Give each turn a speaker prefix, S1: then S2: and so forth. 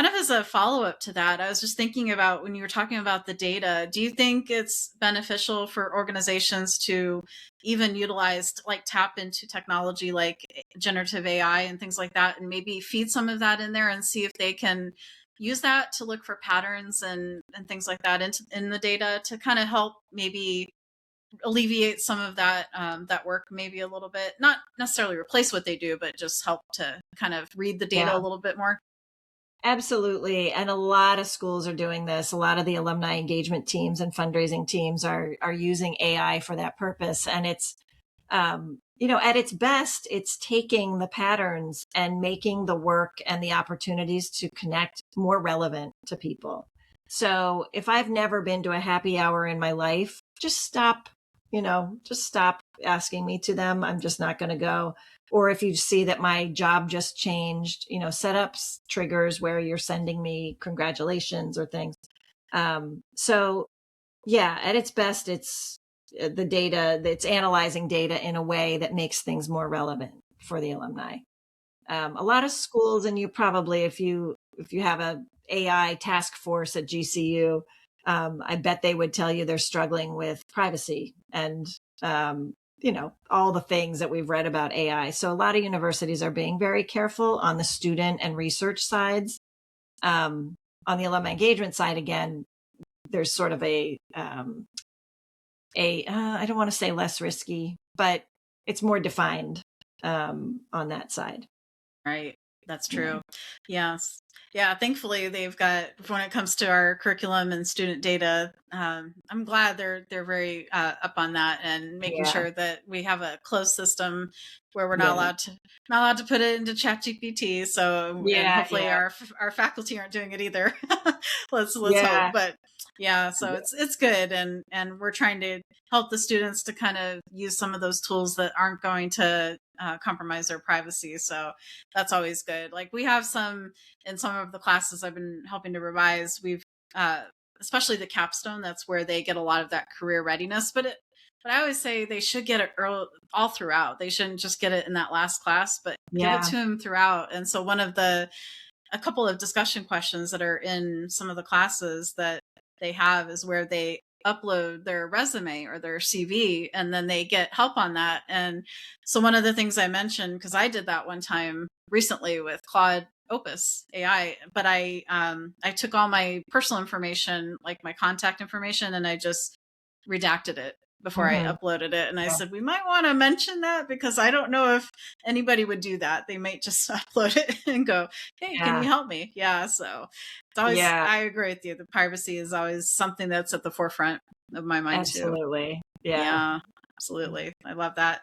S1: kind of as a follow-up to that, I was just thinking about when you were talking about the data, do you think it's beneficial for organizations to even utilize, like tap into technology like generative AI and things like that, and maybe feed some of that in there and see if they can use that to look for patterns and things like that in the data to kind of help maybe alleviate some of that that work maybe a little bit, not necessarily replace what they do, but just help to kind of read the data a
S2: Yeah.
S1: little bit more.
S2: Absolutely. And a lot of schools are doing this. A lot of the alumni engagement teams and fundraising teams are using AI for that purpose. And it's, at its best, it's taking the patterns and making the work and the opportunities to connect more relevant to people. So if I've never been to a happy hour in my life, just stop asking me to them. I'm just not going to go. Or if you see that my job just changed, set up triggers where you're sending me congratulations or things. So yeah, at its best, it's the data, it's analyzing data in a way that makes things more relevant for the alumni. A lot of schools, and you probably, if you have a AI task force at GCU, I bet they would tell you they're struggling with privacy and all the things that we've read about AI. So a lot of universities are being very careful on the student and research sides. On the alumni engagement side, again, there's sort of I don't want to say less risky, but it's more defined on that side.
S1: Right. That's
S2: Yeah.
S1: true. Yes. Yeah. Thankfully, they've got when it comes to our curriculum and student data. I'm glad they're very up on that and making
S2: Yeah.
S1: sure that we have a closed system where we're
S2: Yeah.
S1: not allowed to put it into ChatGPT. So, and
S2: Yeah.
S1: hopefully
S2: Yeah.
S1: our faculty aren't doing it either. Let's hope.
S2: Yeah.
S1: But yeah, so it's good, and we're trying to help the students to kind of use some of those tools that aren't going to compromise their privacy. So that's always good. Like we have some in some of the classes I've been helping to revise. We've especially the capstone. That's where they get a lot of that career readiness. But I always say they should get it early, all throughout. They shouldn't just get it in that last class, but give it
S2: Yeah.
S1: to them throughout. And so a couple of discussion questions that are in some of the classes that they have is where they upload their resume or their CV and then they get help on that. And so one of the things I mentioned, because I did that one time recently with Claude Opus AI, but I took all my personal information, like my contact information, and I just redacted it before I
S2: Hmm.
S1: uploaded it. And I
S2: Yeah.
S1: said, we might want to mention that because I don't know if anybody would do that. They might just upload it and go, hey, can you
S2: Yeah.
S1: help me? Yeah. So it's always,
S2: Yeah.
S1: I agree with you. The privacy is always something that's at the forefront of my mind too.
S2: Absolutely. Yeah.
S1: Yeah, absolutely. I love that.